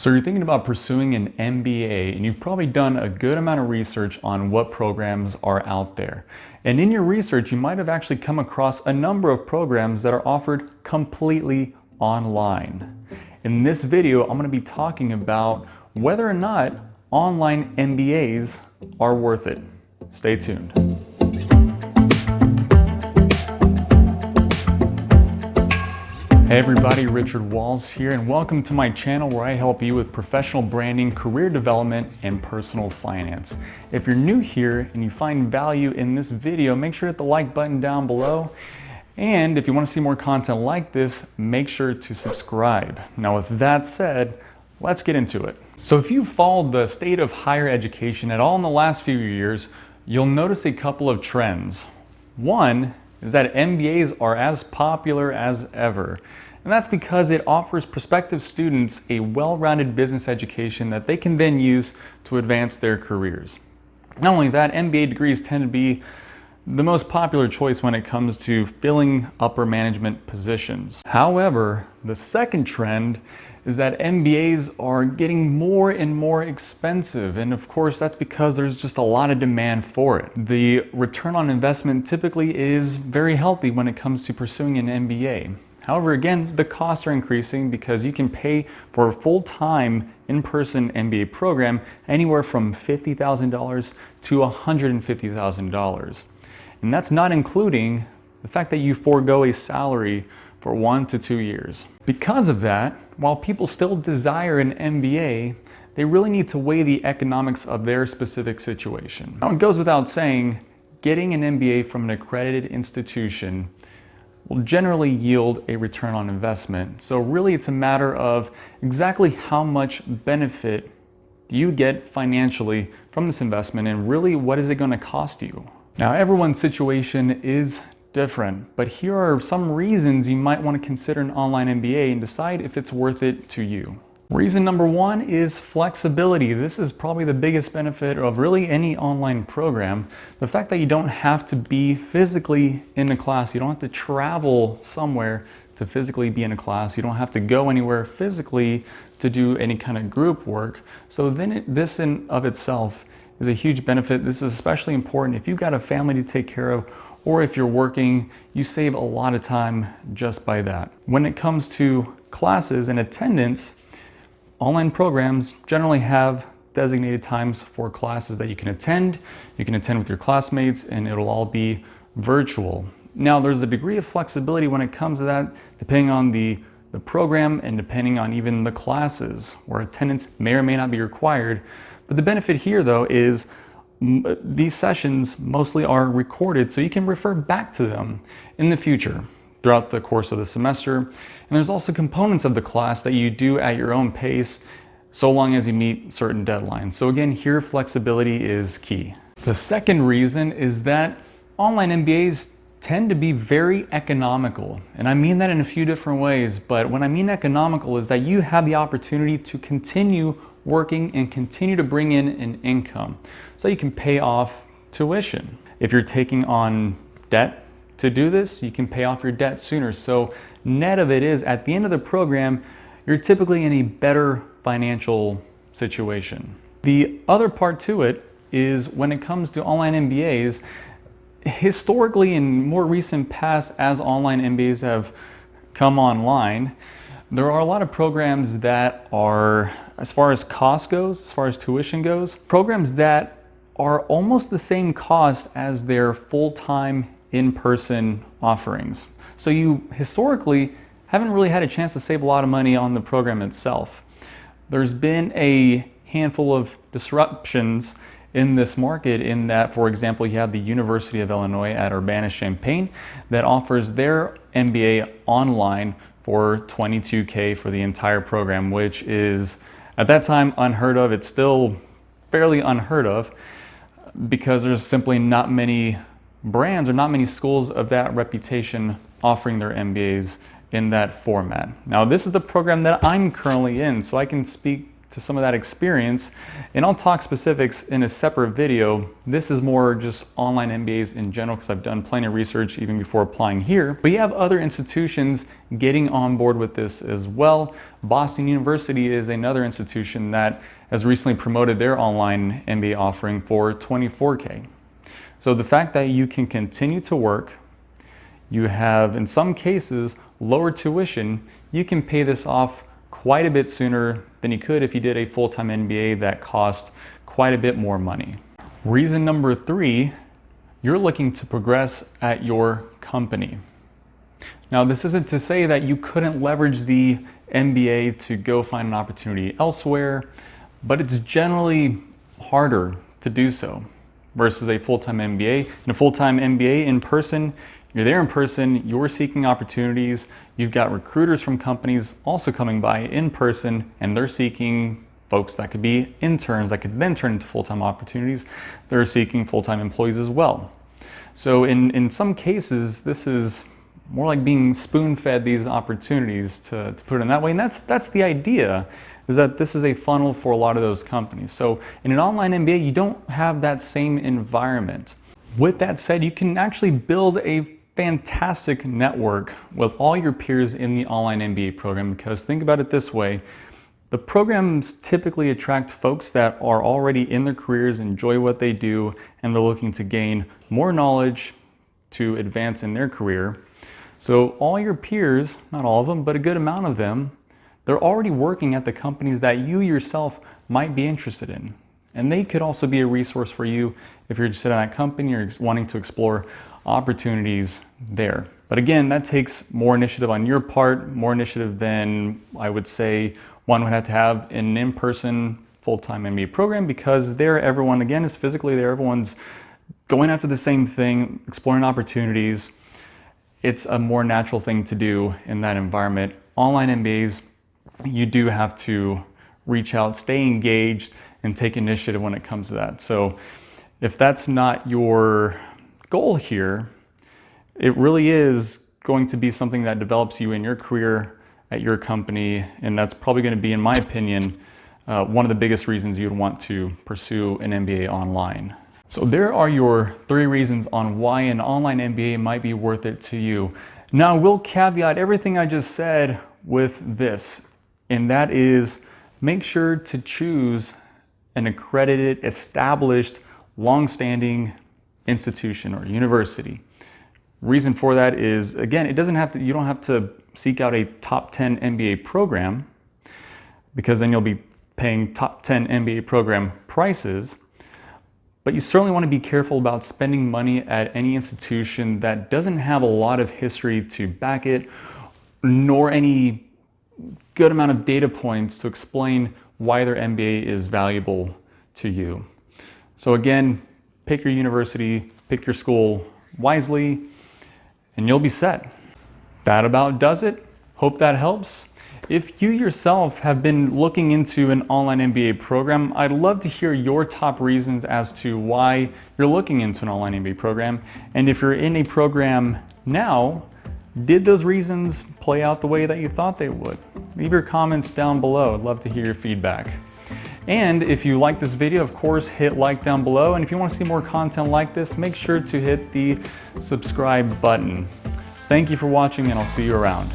So you're thinking about pursuing an MBA, and you've probably done a good amount of research on what programs are out there. And in your research, you might have actually come across a number of programs that are offered completely online. In this video, I'm going to be talking about whether or not online MBAs are worth it. Stay tuned. Hey everybody, Richard Walls here, and welcome to my channel where I help you with professional branding, career development, and personal finance. If you're new here and you find value in this video, make sure to hit the like button down below. And if you want to see more content like this, make sure to subscribe. Now with that said, let's get into it. So if you've followed the state of higher education at all in the last few years, you'll notice a couple of trends. One is that MBAs are as popular as ever. And that's because it offers prospective students a well-rounded business education that they can then use to advance their careers. Not only that, MBA degrees tend to be the most popular choice when it comes to filling upper management positions. However, the second trend is that MBAs are getting more and more expensive. And of course, that's because there's just a lot of demand for it. The return on investment typically is very healthy when it comes to pursuing an MBA. However, again, the costs are increasing because you can pay for a full-time in-person MBA program anywhere from $50,000 to $150,000. And that's not including the fact that you forego a salary for 1 to 2 years. Because of that, while people still desire an MBA, they really need to weigh the economics of their specific situation. Now, it goes without saying, getting an MBA from an accredited institution will generally yield a return on investment. So really it's a matter of exactly how much benefit do you get financially from this investment, and really what is it going to cost you? Now everyone's situation is different, but here are some reasons you might want to consider an online MBA and decide if it's worth it to you. Reason number one is flexibility. This is probably the biggest benefit of really any online program. The fact that you don't have to be physically in a class. You don't have to travel somewhere to physically be in a class. You don't have to go anywhere physically to do any kind of group work. So then this in of itself is a huge benefit. This is especially important if you've got a family to take care of, or if you're working, you save a lot of time just by that. When it comes to classes and attendance, online programs generally have designated times for classes that you can attend. You can attend with your classmates and it'll all be virtual. Now there's a degree of flexibility when it comes to that, depending on the program and depending on even the classes, where attendance may or may not be required. But the benefit here though is these sessions mostly are recorded, so you can refer back to them in the future throughout the course of the semester. And there's also components of the class that you do at your own pace, so long as you meet certain deadlines. So again, here flexibility is key. The second reason is that online MBAs tend to be very economical. And I mean that in a few different ways, but when I mean economical is that you have the opportunity to continue working and continue to bring in an income so you can pay off tuition. If you're taking on debt to do this, you can pay off your debt sooner. So net of it is, at the end of the program, you're typically in a better financial situation. The other part to it is when it comes to online MBAs, historically in more recent past, as online MBAs have come online, there are a lot of programs that are, as far as cost goes, as far as tuition goes, programs that are almost the same cost as their full-time in-person offerings. So you historically haven't really had a chance to save a lot of money on the program itself. There's been a handful of disruptions in this market in that, for example, you have the University of Illinois at Urbana-Champaign that offers their MBA online for $22K for the entire program, which is at that time unheard of. It's still fairly unheard of because there's simply not many brands or not many schools of that reputation offering their MBAs in that format. Now, this is the program that I'm currently in, so I can speak to some of that experience. And I'll talk specifics in a separate video. This is more just online MBAs in general because I've done plenty of research even before applying here. But you have other institutions getting on board with this as well. Boston University is another institution that has recently promoted their online MBA offering for $24K. So the fact that you can continue to work, you have in some cases lower tuition, you can pay this off quite a bit sooner than you could if you did a full-time MBA that cost quite a bit more money. Reason number 3, you're looking to progress at your company. Now, this isn't to say that you couldn't leverage the MBA to go find an opportunity elsewhere, but it's generally harder to do so versus a full-time MBA. In a full-time MBA in person, you're there in person, you're seeking opportunities, you've got recruiters from companies also coming by in person, and they're seeking folks that could be interns that could then turn into full-time opportunities. They're seeking full-time employees as well. So in some cases, this is more like being spoon-fed these opportunities, to put it in that way. And that's the idea, is that this is a funnel for a lot of those companies. So in an online MBA, you don't have that same environment. With that said, you can actually build a fantastic network with all your peers in the online MBA program, because think about it this way. The programs typically attract folks that are already in their careers, enjoy what they do, and they're looking to gain more knowledge to advance in their career. So all your peers, not all of them, but a good amount of them, they're already working at the companies that you yourself might be interested in. And they could also be a resource for you if you're interested in that company or wanting to explore opportunities there. But again, that takes more initiative on your part, more initiative than I would say one would have to have in an in-person full-time MBA program, because there everyone, again, is physically there. Everyone's going after the same thing, exploring opportunities. It's a more natural thing to do in that environment. Online MBAs, you do have to reach out, stay engaged, and take initiative when it comes to that. So if that's not your goal here, it really is going to be something that develops you in your career at your company, and that's probably going to be, in my opinion, one of the biggest reasons you'd want to pursue an MBA online. So there are your 3 reasons on why an online MBA might be worth it to you. Now, I will caveat everything I just said with this, and that is, make sure to choose an accredited, established, long-standing institution or university. Reason for that is, again, you don't have to seek out a top 10 MBA program, because then you'll be paying top 10 MBA program prices. But you certainly want to be careful about spending money at any institution that doesn't have a lot of history to back it, nor any good amount of data points to explain why their MBA is valuable to you. So again, pick your university, pick your school wisely, and you'll be set. That about does it. Hope that helps. If you yourself have been looking into an online MBA program, I'd love to hear your top reasons as to why you're looking into an online MBA program. And if you're in a program now, did those reasons play out the way that you thought they would? Leave your comments down below. I'd love to hear your feedback. And if you like this video, of course, hit like down below. And if you want to see more content like this, make sure to hit the subscribe button. Thank you for watching, and I'll see you around.